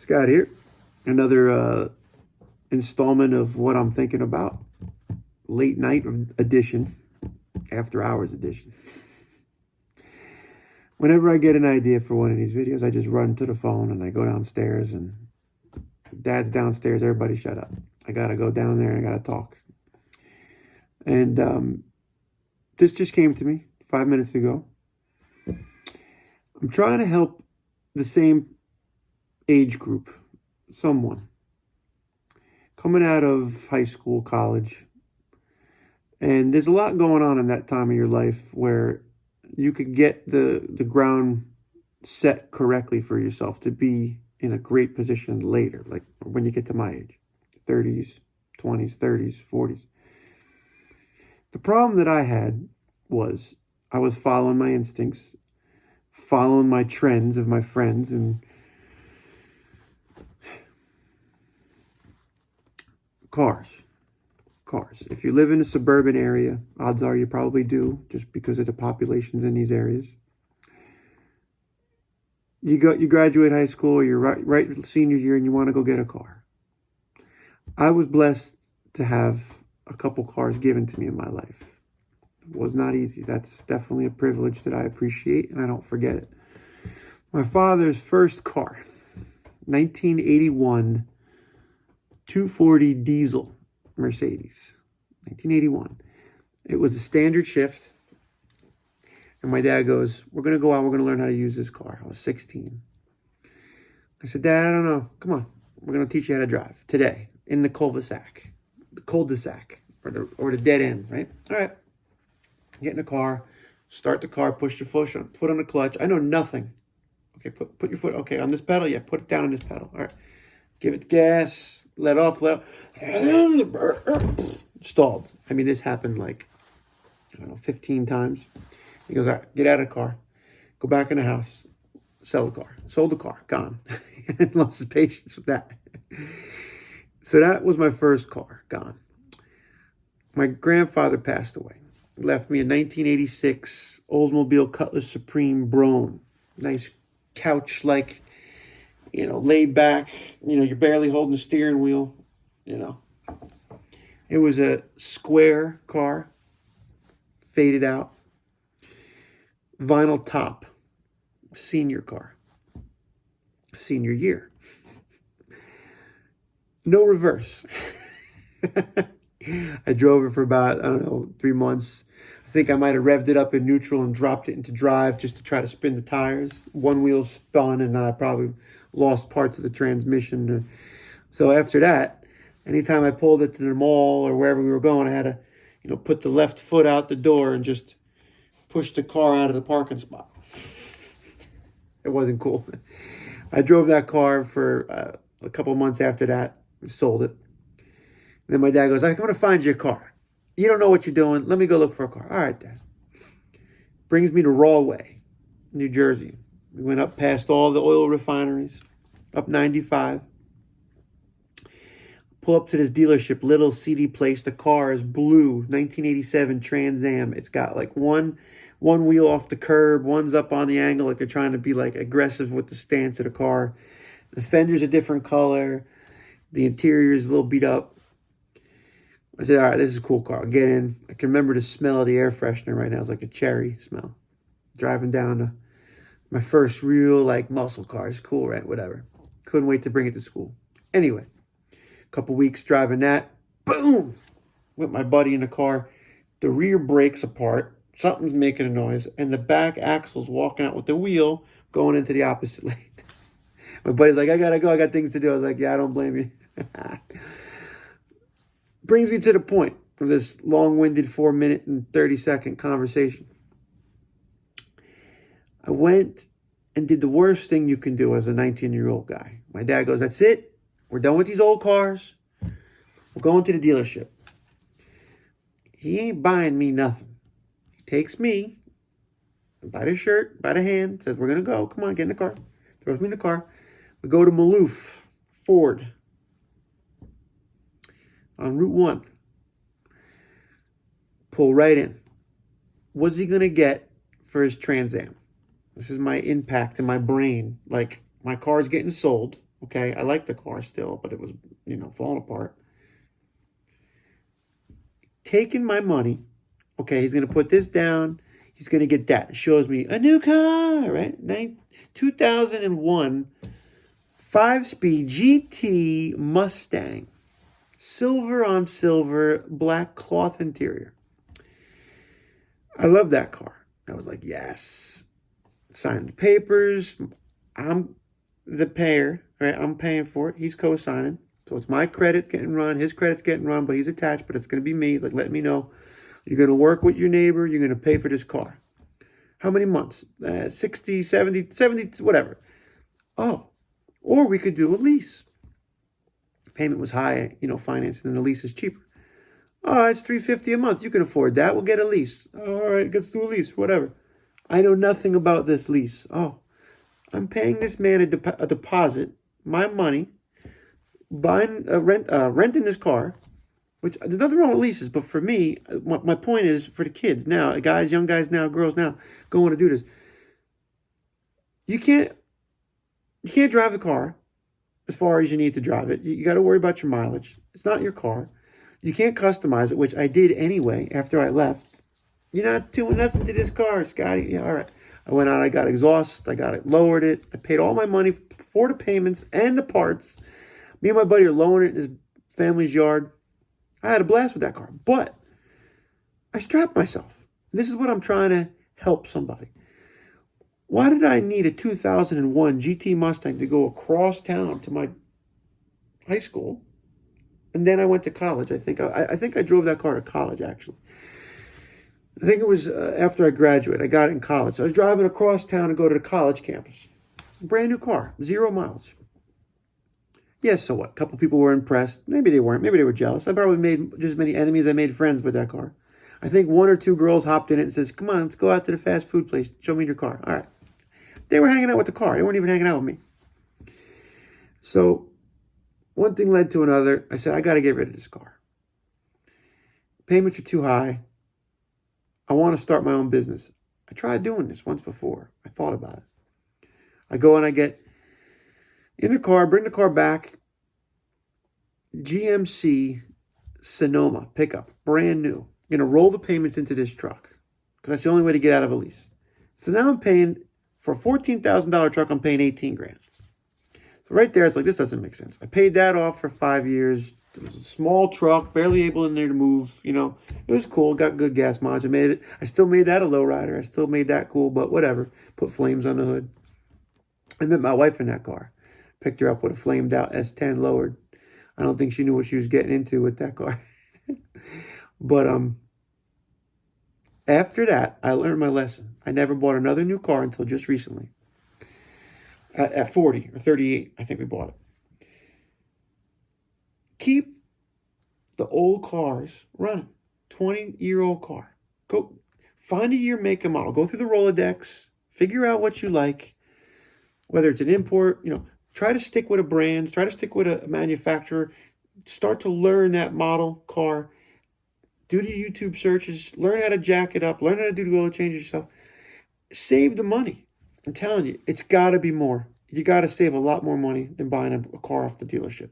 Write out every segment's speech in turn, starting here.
Scott here. Another installment of what I'm thinking about. Late night edition, after hours edition. Whenever I get an idea for one of these videos, I just run to the phone and I go downstairs and Dad's downstairs. Everybody shut up. I got to go down there and I got to talk. And this just came to me 5 minutes ago. I'm trying to help the same age group, someone coming out of high school, college. And there's a lot going on in that time of your life where you could get the ground set correctly for yourself to be in a great position later, like when you get to my age, 30s, 20s, 30s, 40s. The problem that I had was I was following my instincts, following my trends of my friends, and cars. If you live in a suburban area, odds are you probably do, just because of the populations in these areas. You graduate high school, you're right senior year, and you want to go get a car. I was blessed to have a couple cars given to me in my life. It was not easy. That's definitely a privilege that I appreciate, and I don't forget it. My father's first car, 1981 240 diesel Mercedes, 1981. It was a standard shift. And my dad goes, we're going to go out. We're going to learn how to use this car. I was 16. I said, Dad, I don't know. Come on. We're going to teach you how to drive today in the cul-de-sac. Or the dead end, right? All right. Get in the car. Start the car. Push your foot on the clutch. I know nothing. Okay, put your foot, okay, on this pedal. Yeah, put it down on this pedal. All right. Give it gas. Let off. Stalled. I mean, this happened like, 15 times. He goes, all right, get out of the car. Go back in the house. Sell the car. Sold the car. Gone. Lost his patience with that. So that was my first car. Gone. My grandfather passed away. He left me a 1986 Oldsmobile Cutlass Supreme Brougham. Nice couch-like, laid back. You're barely holding the steering wheel. It was a square car. Faded out. Vinyl top, senior car, senior year. No reverse. I drove it for about, 3 months. I think I might have revved it up in neutral and dropped it into drive just to try to spin the tires. One wheel spun and I probably lost parts of the transmission. So after that, anytime I pulled it to the mall or wherever we were going, I had to, put the left foot out the door and just push the car out of the parking spot. It wasn't cool. I drove that car for a couple months after that. Sold it. And then my dad goes, I'm going to find you a car. You don't know what you're doing. Let me go look for a car. All right, Dad. Brings me to Rahway, New Jersey. We went up past all the oil refineries, up 95. Pull up to this dealership, little seedy place. The car is blue, 1987 Trans Am. It's got like one wheel off the curb, one's up on the angle, like they're trying to be like aggressive with the stance of the car. The fender's a different color. The interior is a little beat up. I said, all right, this is a cool car. I'll get in. I can remember the smell of the air freshener right now. It's like a cherry smell. Driving down my first real like muscle car. It's cool, right? Whatever. Couldn't wait to bring it to school. Anyway. Couple weeks driving that, boom, with my buddy in the car. The rear brakes apart, something's making a noise, and the back axle's walking out with the wheel going into the opposite lane. My buddy's like, I gotta go, I got things to do. I was like, yeah, I don't blame you. Brings me to the point of this long-winded 4-minute and 30-second conversation. I went and did the worst thing you can do as a 19-year-old guy. My dad goes, that's it. We're done with these old cars. We're going to the dealership. He ain't buying me nothing. He takes me by the shirt, by the hand, says, we're going to go. Come on, get in the car. Throws me in the car. We go to Maloof Ford on Route 1. Pull right in. What's he going to get for his Trans Am. This is my impact in my brain. Like, my car's getting sold. Okay, I like the car still, but it was, falling apart. Taking my money. Okay, he's gonna put this down. He's gonna get that. It shows me a new car, right? 2001 5-speed GT Mustang, silver on silver, black cloth interior. I love that car. I was like, yes. Signed the papers. I'm the payer, right? I'm paying for it. He's co-signing. So it's my credit getting run. His credit's getting run, but he's attached, but it's going to be me. Like, let me know. You're going to work with your neighbor. You're going to pay for this car. How many months? 60, 70, 70, whatever. Oh, or we could do a lease. Payment was high, financing, and the lease is cheaper. Oh, it's $350 a month. You can afford that. We'll get a lease. All right, let's do a lease, whatever. I know nothing about this lease. Oh, I'm paying this man a deposit, my money, buying renting this car, which there's nothing wrong with leases, but for me, my point is for the kids now, young guys now, girls now, going to do this. You can't drive the car as far as you need to drive it. You got to worry about your mileage. It's not your car. You can't customize it, which I did anyway after I left. You're not doing nothing to this car, Scotty. Yeah, all right. I went out, I got exhaust, I got it, lowered it. I paid all my money for the payments and the parts. Me and my buddy are lowering it in his family's yard. I had a blast with that car, but I strapped myself. This is what I'm trying to help somebody. Why did I need a 2001 GT Mustang to go across town to my high school? And then I went to college. I think I drove that car to college, actually. I think it was after I graduated. I got it in college. I was driving across town to go to the college campus. Brand new car, 0 miles. Yes, so what? A couple people were impressed. Maybe they weren't. Maybe they were jealous. I probably made just as many enemies as I made friends with that car. I think 1 or 2 girls hopped in it and says, come on, let's go out to the fast food place. Show me your car. All right. They were hanging out with the car. They weren't even hanging out with me. So one thing led to another. I said, I got to get rid of this car. Payments are too high. I want to start my own business. I tried doing this once before. I thought about it. I go and I get in the car, bring the car back. GMC Sonoma pickup, brand new. I'm going to roll the payments into this truck because that's the only way to get out of a lease. So now I'm paying, for a $14,000 truck, I'm paying 18 grand. So right there, it's like, this doesn't make sense. I paid that off for 5 years. It was a small truck, barely able in there to move. It was cool. Got good gas mileage. I still made that a lowrider. I still made that cool, but whatever. Put flames on the hood. I met my wife in that car. Picked her up with a flamed out S10 lowered. I don't think she knew what she was getting into with that car. But after that, I learned my lesson. I never bought another new car until just recently. At 40 or 38, I think we bought it. Keep the old cars running. 20-year-old car. Go find a year, make, and model. Go through the Rolodex. Figure out what you like. Whether it's an import, try to stick with a brand. Try to stick with a manufacturer. Start to learn that model car. Do the YouTube searches. Learn how to jack it up. Learn how to do the oil changes yourself. Save the money. I'm telling you, it's got to be more. You got to save a lot more money than buying a car off the dealership.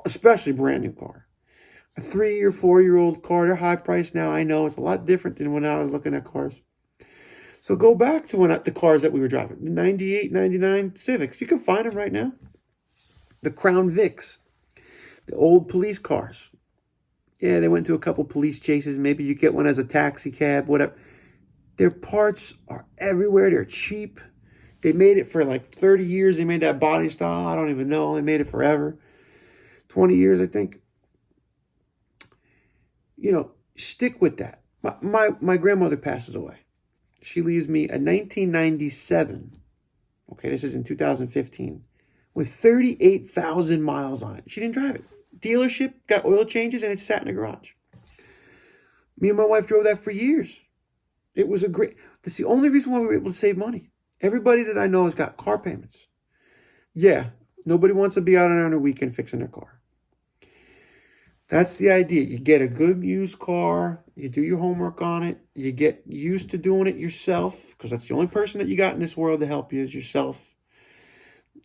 Especially a brand new car. A 3 or 4-year-old car, they're high priced now. I know it's a lot different than when I was looking at cars. So go back to the cars that we were driving. The 98, 99 Civics. You can find them right now. The Crown Vics. The old police cars. Yeah, they went to a couple police chases. Maybe you get one as a taxi cab, whatever. Their parts are everywhere. They're cheap. They made it for like 30 years. They made that body style. I don't even know. They made it forever. 20 years, I think. Stick with that. My grandmother passes away. She leaves me a 1997. Okay, this is in 2015. With 38,000 miles on it. She didn't drive it. Dealership, got oil changes, and it sat in the garage. Me and my wife drove that for years. It was that's the only reason why we were able to save money. Everybody that I know has got car payments. Yeah, nobody wants to be out on a weekend fixing their car. That's the idea. You get a good used car. You do your homework on it. You get used to doing it yourself because that's the only person that you got in this world to help you is yourself.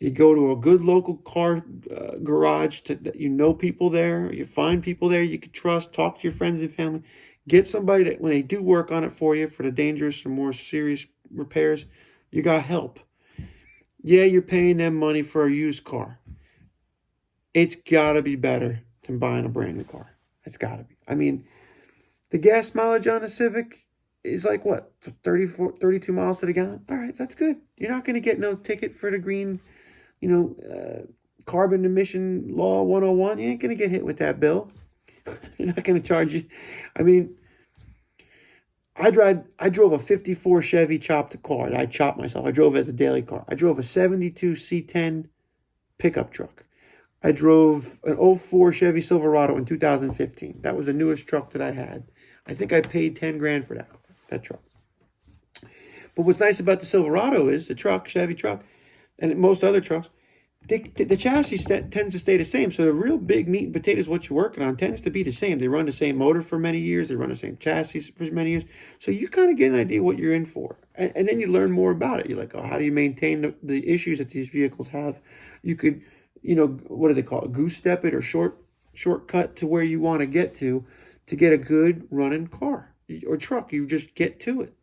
You go to a good local car garage that you know people there. You find people there you can trust. Talk to your friends and family. Get somebody that when they do work on it for you for the dangerous or more serious repairs, you got help. Yeah, you're paying them money for a used car. It's got to be better than buying a brand new car. It's got to be. I mean, the gas mileage on a Civic is like what, 34, 32 miles to the gallon? All right, that's good. You're not going to get no ticket for the green, carbon emission law 101. You ain't going to get hit with that bill. They're not going to charge you. I mean, I drove a 54 Chevy chopped car. I chopped myself. I drove it as a daily car. I drove a 72 C10 pickup truck. I drove an '04 Chevy Silverado in 2015. That was the newest truck that I had. I think I paid 10 grand for that truck. But what's nice about the Silverado is the truck, Chevy truck, and most other trucks, the chassis tends to stay the same. So the real big meat and potatoes, what you're working on, tends to be the same. They run the same motor for many years. They run the same chassis for many years. So you kind of get an idea what you're in for. And then you learn more about it. You're like, oh, how do you maintain the issues that these vehicles have? You could, what do they call it? Goose step it or shortcut to where you want to get a good running car or truck. You just get to it.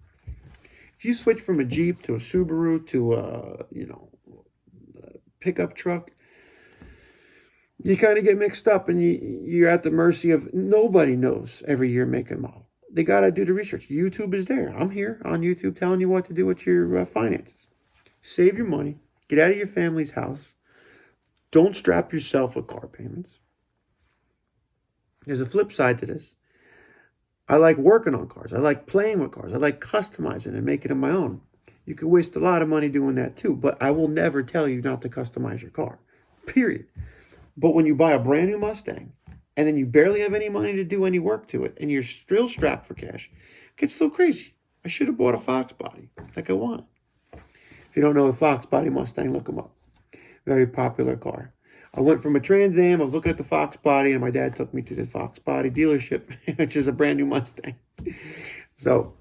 If you switch from a Jeep to a Subaru to a, pickup truck, you kind of get mixed up and you're at the mercy of nobody knows every year, make and model. They got to do the research. YouTube is there. I'm here on YouTube telling you what to do with your finances. Save your money. Get out of your family's house. Don't strap yourself with car payments. There's a flip side to this. I like working on cars. I like playing with cars. I like customizing and making them my own. You can waste a lot of money doing that too, but I will never tell you not to customize your car, period. But when you buy a brand new Mustang and then you barely have any money to do any work to it and you're still strapped for cash, it gets so crazy. I should have bought a Fox body like I wanted. If you don't know the Fox body Mustang, look them up. Very popular car. I went from a Trans Am, I was looking at the Fox body, and my dad took me to the Fox body dealership, which is a brand new Mustang. So,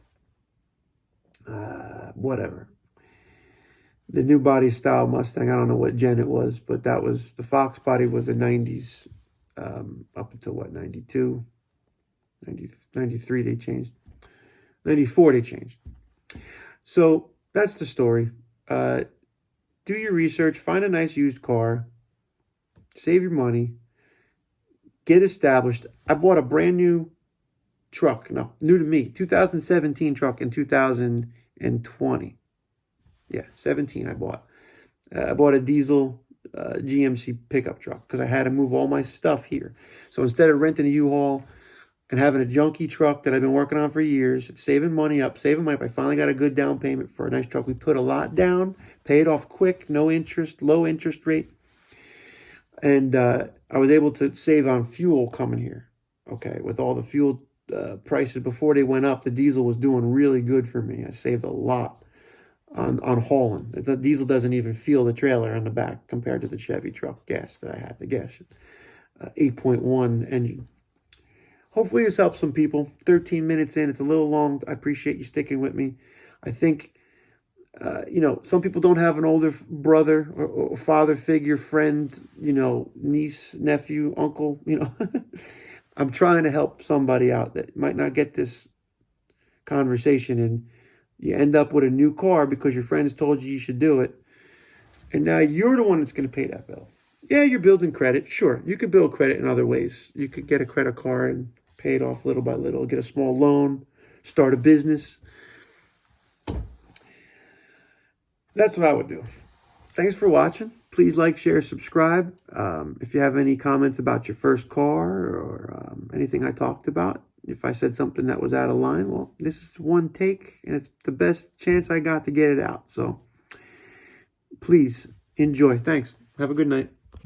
whatever. The new body style Mustang, I don't know what gen it was, but the Fox body was a 90s, up until what, 92? 93 they changed. 94 they changed. So, that's the story. Do your research, find a nice used car, save your money, get established. I bought a brand new truck, new to me, 2017 truck in 2020. Yeah, 17 I bought. I bought a diesel GMC pickup truck because I had to move all my stuff here. So instead of renting a U-Haul and having a junky truck that I've been working on for years, saving money. I finally got a good down payment for a nice truck. We put a lot down, paid off quick, no interest, low interest rate. And I was able to save on fuel coming here. Okay, with all the fuel prices before they went up, the diesel was doing really good for me. I saved a lot on hauling. The diesel doesn't even feel the trailer on the back compared to the Chevy truck gas that I had, the gas 8.1 engine. Hopefully this helps some people. 13 minutes in, it's a little long. I appreciate you sticking with me. I think, some people don't have an older brother or father figure, friend, niece, nephew, uncle, I'm trying to help somebody out that might not get this conversation, and you end up with a new car because your friends told you should do it. And now you're the one that's going to pay that bill. Yeah, you're building credit. Sure, you could build credit in other ways. You could get a credit card and pay it off little by little, get a small loan, start a business. That's what I would do. Thanks for watching. Please like, share, subscribe. If you have any comments about your first car or anything I talked about, if I said something that was out of line, well, this is one take, and it's the best chance I got to get it out. So please enjoy. Thanks. Have a good night.